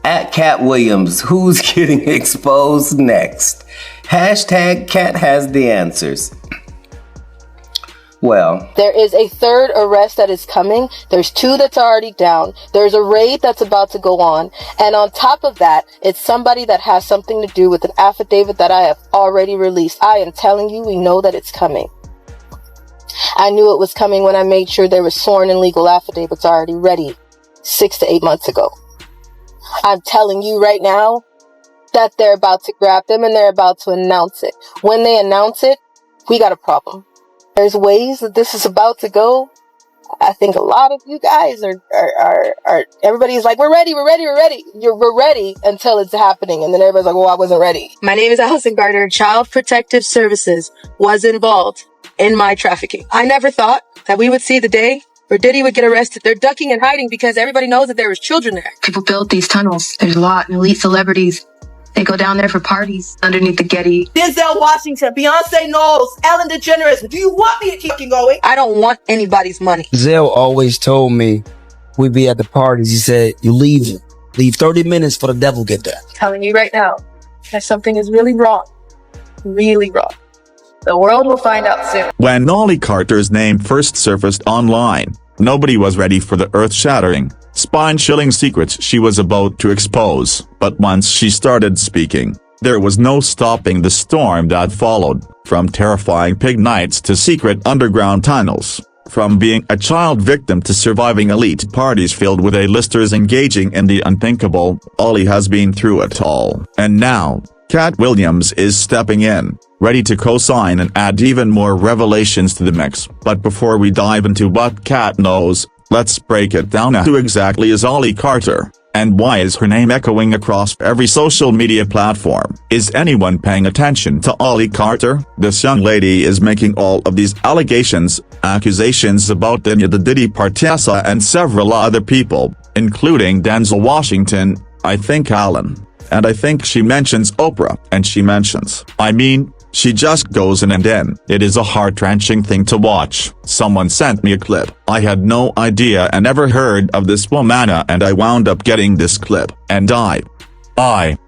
At Katt Williams, who's getting exposed next? Hashtag Katt has the answers. Well, there is a third arrest that is coming. There's 2 that's already down. There's a raid that's about to go on. And on top of that, it's somebody that has something to do with an affidavit that I have already released. I am telling you, we know that it's coming. I knew it was coming when I made sure there were sworn and legal affidavits already ready 6 to 8 months ago. I'm telling you right now that they're about to grab them and they're about to announce it. When they announce it, we got a problem. There's ways that this is about to go. I think a lot of you guys are everybody's like, we're ready. We're ready until it's happening. And then everybody's like, well, I wasn't ready. My name is Allison Gardner. Child Protective Services was involved in my trafficking. I never thought that we would see the day where Diddy would get arrested. They're ducking and hiding because everybody knows that there was children there. People built these tunnels. There's a lot of elite celebrities. They go down there for parties underneath the Getty. Denzel Washington, Beyonce Knowles, Ellen DeGeneres. Do you want me to keep going? I don't want anybody's money. Zell always told me we'd be at the parties. He said, you leave 30 minutes for the devil get there. I'm telling you right now that something is really wrong. Really wrong. The world will find out soon. When Ollie Carter's name first surfaced online, nobody was ready for the earth-shattering, spine-chilling secrets she was about to expose. But once she started speaking, there was no stopping the storm that followed, from terrifying pig nights to secret underground tunnels. From being a child victim to surviving elite parties filled with A-listers engaging in the unthinkable, Ollie has been through it all. And now, Katt Williams is stepping in, ready to co-sign and add even more revelations to the mix. But before we dive into what Katt knows, let's break it down. Who exactly is Ollie Carter? And why is her name echoing across every social media platform? Is anyone paying attention to Ollie Carter? This young lady is making all of these accusations about the Diddy Partessa and several other people, including Denzel Washington, I think Allen. And I think she mentions Oprah, and she just goes in and in. It is a heart-wrenching thing to watch. Someone sent me a clip. I had no idea and never heard of this woman, and I wound up getting this clip. And I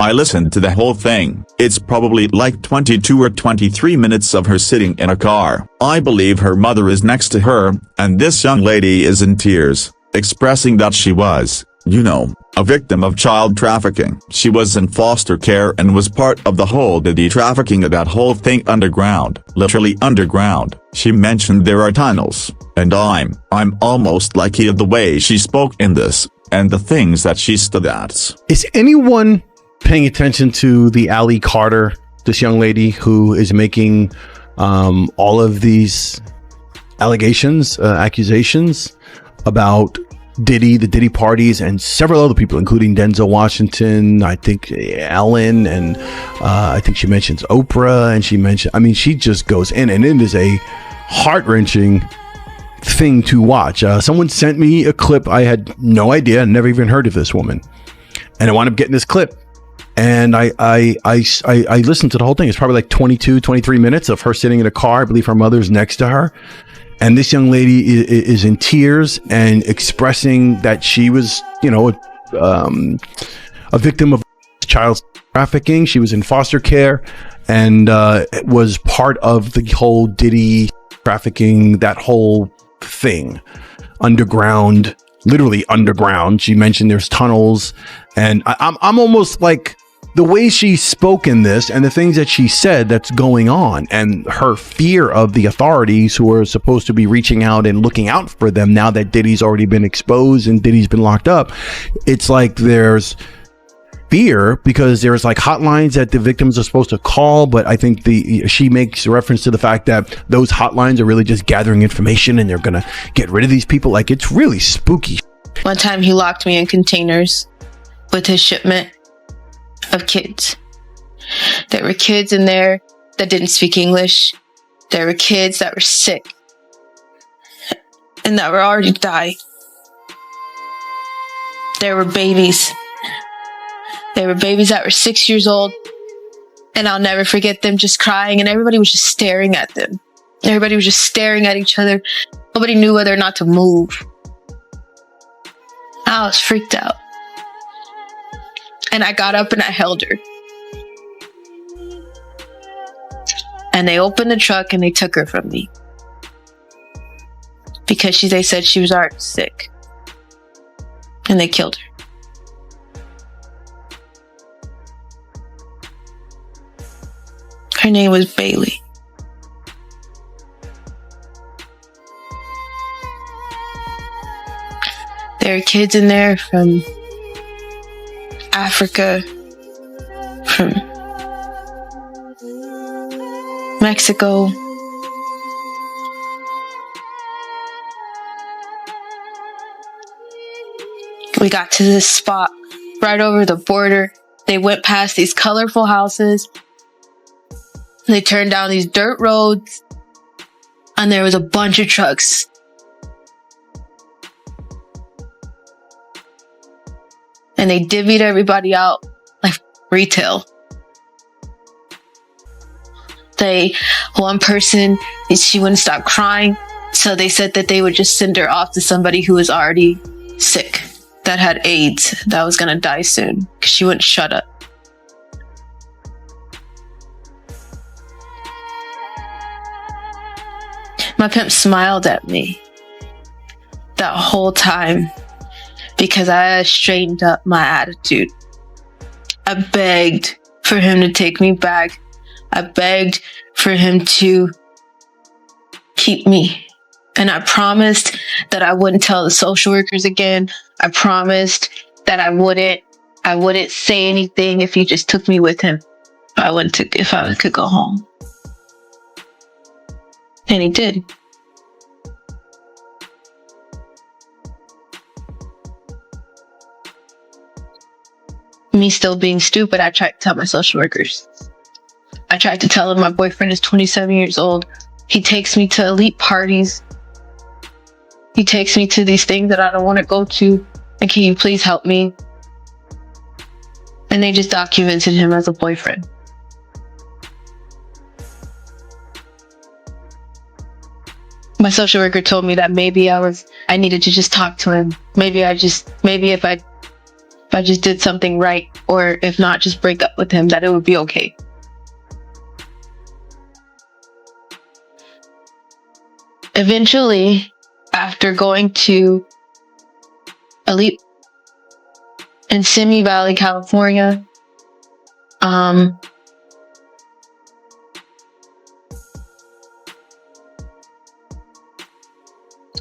listened to the whole thing. It's probably like 22 or 23 minutes of her sitting in a car. I believe her mother is next to her, and this young lady is in tears, expressing that she was, a victim of child trafficking. She was in foster care and was part of the whole Diddy trafficking, that whole thing underground, literally underground. She mentioned there are tunnels, and I'm almost lucky of the way she spoke in this, and the things that she stood at. Is anyone paying attention to the Ollie Carter, this young lady who is making all of these accusations about Diddy, the Diddy parties, and several other people, including Denzel Washington, I think Ellen, and I think she mentions Oprah, and she just goes in, and it is a heart-wrenching thing to watch. Someone sent me a clip. I had no idea, never even heard of this woman, and I wound up getting this clip, and I listened to the whole thing. It's probably like 22, 23 minutes of her sitting in a car. I believe her mother's next to her. And this young lady is in tears and expressing that she was, a victim of child trafficking. She was in foster care and was part of the whole Diddy trafficking, that whole thing. Underground, literally underground. She mentioned there's tunnels. And I'm almost like, the way she spoke in this and the things that she said that's going on, and her fear of the authorities who are supposed to be reaching out and looking out for them now that Diddy's already been exposed and Diddy's been locked up. It's like there's fear because there's like hotlines that the victims are supposed to call, but I think she makes reference to the fact that those hotlines are really just gathering information and they're gonna get rid of these people. Like, it's really spooky. One time he locked me in containers with his shipment of kids. There were kids in there that didn't speak English. There were kids that were sick and that were already dying. There were babies. There were babies that were 6 years old, and I'll never forget them just crying, and everybody was just staring at them. Everybody was just staring at each other. Nobody knew whether or not to move. I was freaked out. And I got up and I held her. And they opened the truck and they took her from me. Because they said she was already sick. And they killed her. Her name was Bailey. There are kids in there from Africa, from Mexico. We got to this spot right over the border. They went past these colorful houses. They turned down these dirt roads. And there was a bunch of trucks. And they divvied everybody out like retail. One person, she wouldn't stop crying. So they said that they would just send her off to somebody who was already sick, that had AIDS, that was gonna die soon, because she wouldn't shut up. My pimp smiled at me that whole time because I had straightened up my attitude. I begged for him to take me back. I begged for him to keep me. And I promised that I wouldn't tell the social workers again. I promised that I wouldn't say anything if he just took me with him. If I could go home. And he did. Me still being stupid, I tried to tell my social workers. I tried to tell them my boyfriend is 27 years old. He takes me to elite parties. He takes me to these things that I don't want to go to. And can you please help me? And they just documented him as a boyfriend. My social worker told me that maybe I needed to just talk to him. Maybe if I just did something right, or if not, just break up with him, that it would be okay. Eventually, after going to Elite in Simi Valley, California,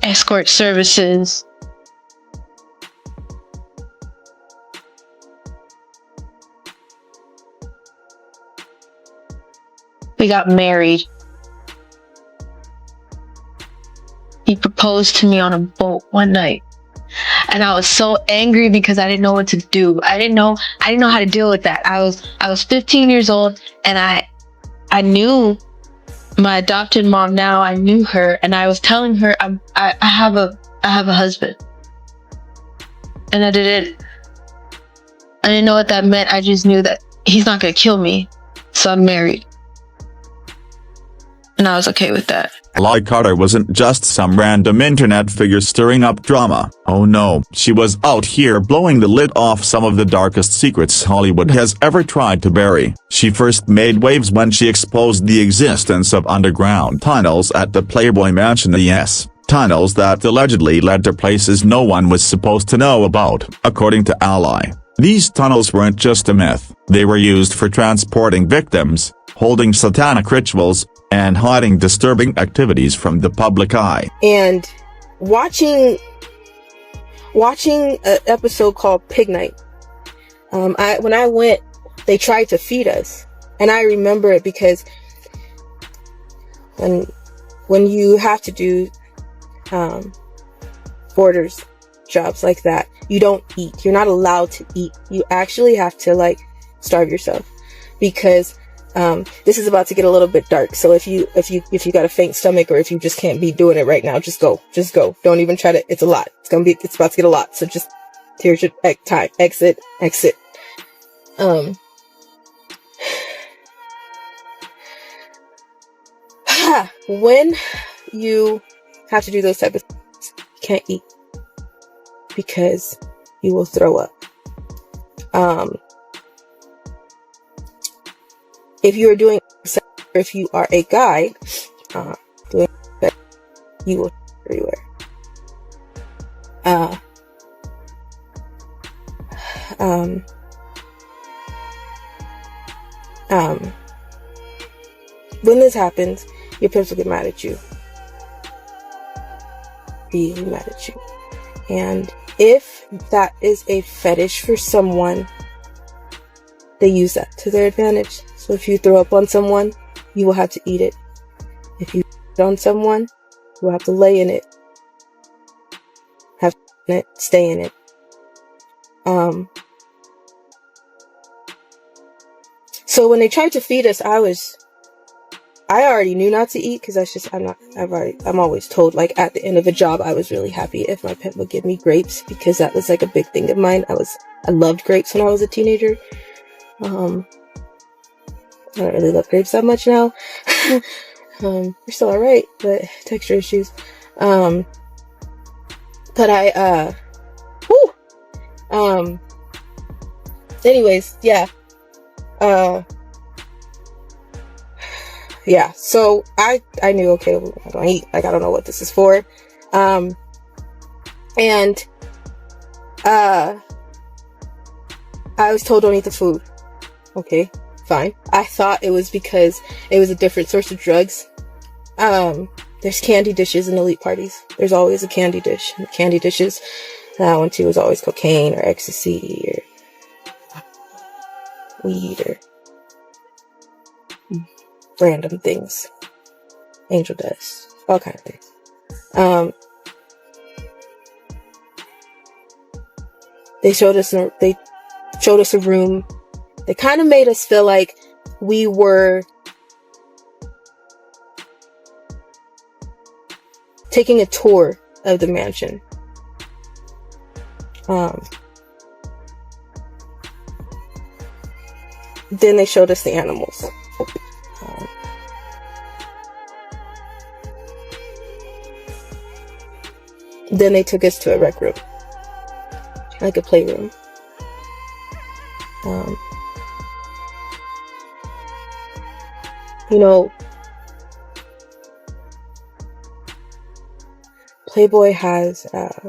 escort services, we got married. He proposed to me on a boat one night. And I was so angry because I didn't know what to do. I didn't know how to deal with that. I was 15 years old, and I knew my adopted mom now. I knew her, and I was telling her I have a husband. And I didn't know what that meant. I just knew that he's not gonna kill me. So I'm married. And I was okay with that. Ally Carter wasn't just some random internet figure stirring up drama. Oh no, she was out here blowing the lid off some of the darkest secrets Hollywood has ever tried to bury. She first made waves when she exposed the existence of underground tunnels at the Playboy Mansion. Yes, tunnels that allegedly led to places no one was supposed to know about, according to Ally. These tunnels weren't just a myth, they were used for transporting victims, holding satanic rituals, and hiding disturbing activities from the public eye. And watching an episode called Pig Night, when I went, they tried to feed us, and I remember it because when you have to do borders jobs like that, you don't eat. You're not allowed to eat. You actually have to starve yourself, because this is about to get a little bit dark. So if you got a faint stomach, or if you just can't be doing it right now, just go. Don't even try to. It's a lot. It's about to get a lot. So just, here's your time. Exit. When you have to do those type of things, you can't eat because you will throw up. if you are doing, if you are a guy, doing that, you will everywhere. When this happens, your pimps will get mad at you. Really mad at you. And if that is a fetish for someone, they use that to their advantage. So if you throw up on someone, you will have to eat it. If you on someone, you will have to lay in it. Have in it, stay in it. So when they tried to feed us, I already knew not to eat, because that's just, I'm always told, like, at the end of a job, I was really happy if my pimp would give me grapes, because that was like a big thing of mine. I loved grapes when I was a teenager. I don't really love grapes that much now. They're still alright, but texture issues. But anyways, yeah. Yeah, so I knew, okay, I don't eat, like, I don't know what this is for. I was told don't eat the food. Okay, fine. I thought it was because it was a different source of drugs. There's candy dishes in elite parties. There's always a candy dish. And the candy dishes that I went to was always cocaine or ecstasy or weed or random things, angel dust, all kind of things. They showed us a room. They kind of made us feel like we were taking a tour of the mansion. Then they showed us the animals. Then they took us to a rec room, like a playroom. You know, Playboy has I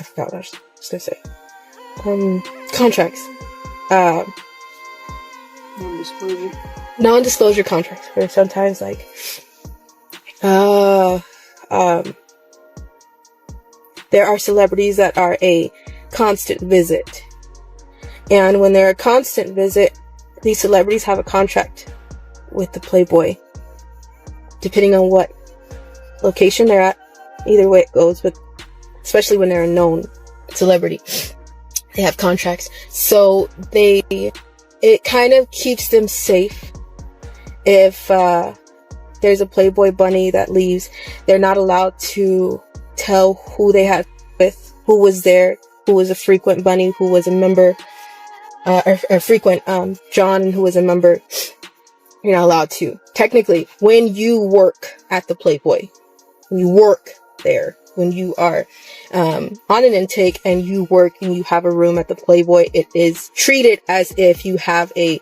forgot what I was gonna say. Contracts. Non-disclosure contracts, where sometimes, like, there are celebrities that are a constant visit. And when they're a constant visit, these celebrities have a contract with the Playboy. Depending on what location they're at, either way it goes, but especially when they're a known celebrity, they have contracts. So it kind of keeps them safe. If there's a Playboy bunny that leaves, they're not allowed to tell who they had with, who was there, who was a frequent bunny, who was a member, or frequent John, who was a member. You're not allowed to. Technically, when you work at the Playboy, when you work there, when you are on an intake and you work and you have a room at the Playboy, it is treated as if you have a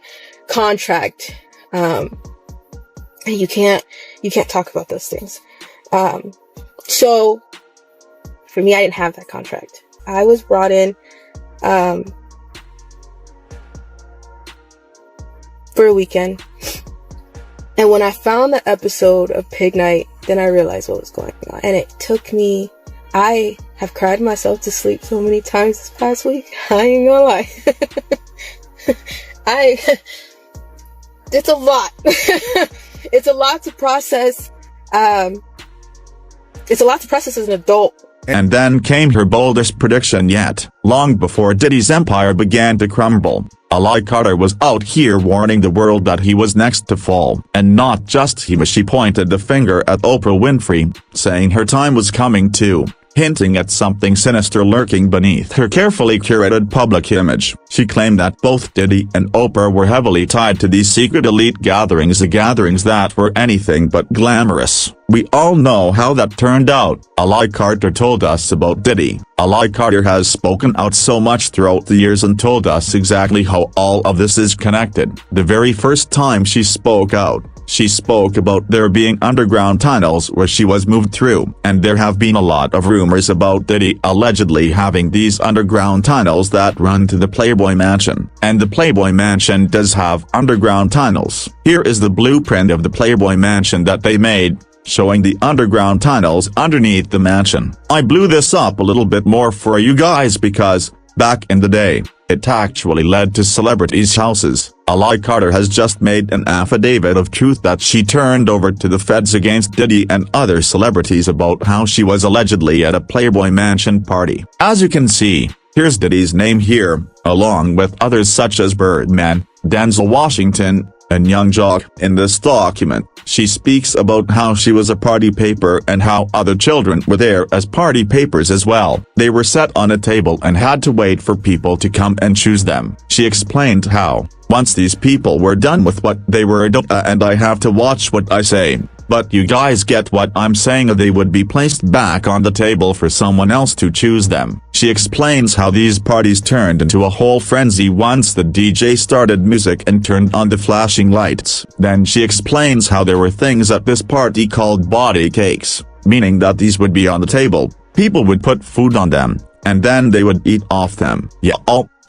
contract. And you can't talk about those things. So for me, I didn't have that contract. I was brought in for a weekend. And when I found the episode of Pig Night, then I realized what was going on. And it took me, I have cried myself to sleep so many times this past week. I ain't gonna lie. It's a lot. It's a lot to process. It's a lot to process as an adult. And then came her boldest prediction yet. Long before Diddy's empire began to crumble, Ali Carter was out here warning the world that he was next to fall. And not just he was. She pointed the finger at Oprah Winfrey, saying her time was coming too. hinting at something sinister lurking beneath her carefully curated public image. She claimed that both Diddy and Oprah were heavily tied to these secret elite gatherings, the gatherings that were anything but glamorous. We all know how that turned out. Ally Carter told us about Diddy. Ally Carter has spoken out so much throughout the years and told us exactly how all of this is connected. The very first time she spoke out, she spoke about there being underground tunnels where she was moved through, and there have been a lot of rumors about Diddy allegedly having these underground tunnels that run to the Playboy Mansion. And the Playboy Mansion does have underground tunnels. Here is the blueprint of the Playboy Mansion that they made, showing the underground tunnels underneath the mansion. I blew this up a little bit more for you guys because, back in the day, it actually led to celebrities' houses. Ally Carter has just made an affidavit of truth that she turned over to the feds against Diddy and other celebrities about how she was allegedly at a Playboy Mansion party. As you can see, here's Diddy's name here, along with others such as Birdman, Denzel Washington, and Young Jock. In this document, she speaks about how she was a party paper and how other children were there as party papers as well. They were set on a table and had to wait for people to come and choose them. She explained how, once these people were done with what they were doing, and I have to watch what I say, but you guys get what I'm saying, they would be placed back on the table for someone else to choose them. She explains how these parties turned into a whole frenzy once the DJ started music and turned on the flashing lights. Then she explains how there were things at this party called body cakes, meaning that these would be on the table, people would put food on them, and then they would eat off them. Yeah,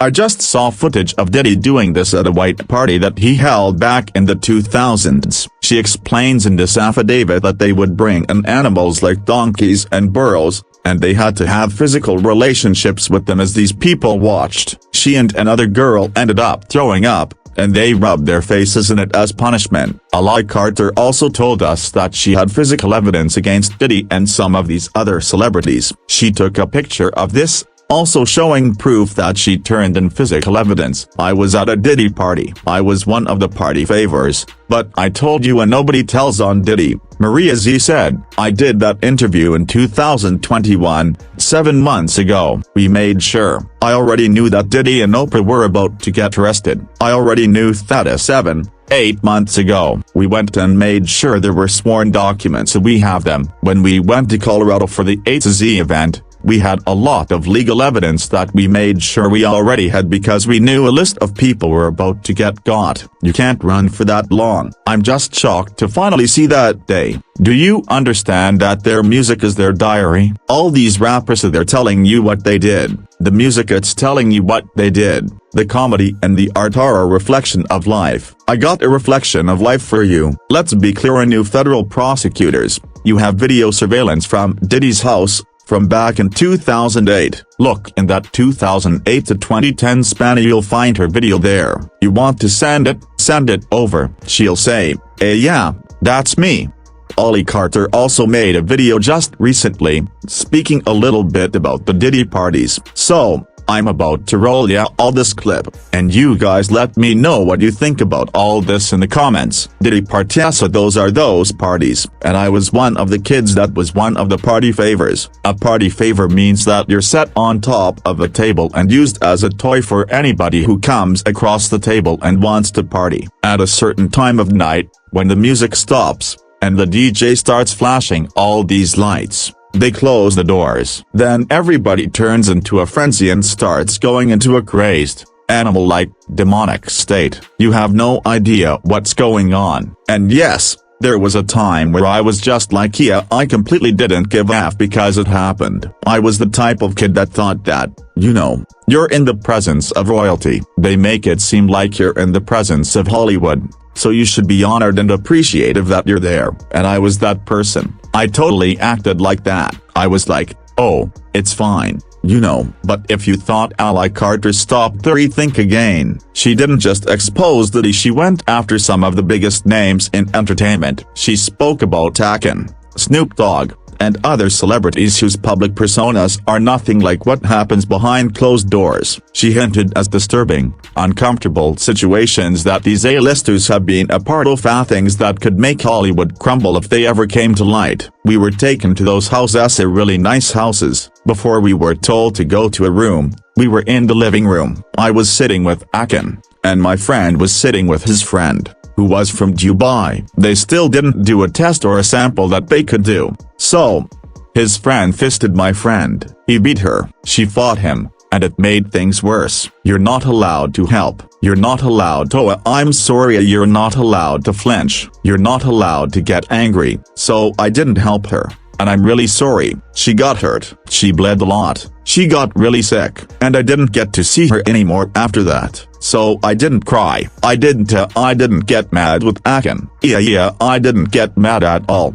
I just saw footage of Diddy doing this at a white party that he held back in the 2000s. She explains in this affidavit that they would bring in animals like donkeys and burros, and they had to have physical relationships with them as these people watched. She and another girl ended up throwing up, and they rubbed their faces in it as punishment. Ally Carter also told us that she had physical evidence against Diddy and some of these other celebrities. She took a picture of this, also showing proof that she turned in physical evidence. I was at a Diddy party. I was one of the party favors, but I told you and nobody tells on Diddy, Maria Z said. I did that interview in 2021, 7 months ago. We made sure. I already knew that Diddy and Oprah were about to get arrested. I already knew that 8 months ago. We went and made sure there were sworn documents, so we have them. When we went to Colorado for the A to Z event, we had a lot of legal evidence that we made sure we already had because we knew a list of people were about to get got. You can't run for that long. I'm just shocked to finally see that day. Do you understand that their music is their diary? All these rappers are there telling you what they did. The music, it's telling you what they did. The comedy and the art are a reflection of life. I got a reflection of life for you. Let's be clear, new federal prosecutors. You have video surveillance from Diddy's house from back in 2008. Look in that 2008 to 2010 span, you'll find her video there. You want to send it over. She'll say, yeah, that's me. Ally Carter also made a video just recently, speaking a little bit about the Diddy parties. So, I'm about to roll ya all this clip, and you guys let me know what you think about all this in the comments. Diddy party, so those are those parties, and I was one of the kids that was one of the party favors. A party favor means that you're set on top of a table and used as a toy for anybody who comes across the table and wants to party. At a certain time of night, when the music stops, and the DJ starts flashing all these lights, they close the doors. Then everybody turns into a frenzy and starts going into a crazed, animal-like, demonic state. You have no idea what's going on. And yes, there was a time where I was just like, yeah, I completely didn't give a f because it happened. I was the type of kid that thought that, you know, you're in the presence of royalty. They make it seem like you're in the presence of Hollywood, so you should be honored and appreciative that you're there. And I was that person. I totally acted like that. I was like, oh, it's fine, you know. But if you thought Ally Carter stopped to rethink again, she didn't just expose Diddy, she went after some of the biggest names in entertainment. She spoke about Taken, Snoop Dogg, and other celebrities whose public personas are nothing like what happens behind closed doors. She hinted as disturbing, uncomfortable situations that these A-listers have been a part of, things that could make Hollywood crumble if they ever came to light. We were taken to those houses, really nice houses. Before we were told to go to a room, we were in the living room. I was sitting with Akin, and my friend was sitting with his friend, who was from Dubai. They still didn't do a test or a sample that they could do. So, his friend fisted my friend. He beat her. She fought him, and it made things worse. You're not allowed to help. You're not allowed to. I'm sorry, you're not allowed to flinch. You're not allowed to get angry. So I didn't help her. And I'm really sorry. She got hurt. She bled a lot. She got really sick. And I didn't get to see her anymore after that. So I didn't cry. I didn't get mad with Akin. Yeah, I didn't get mad at all.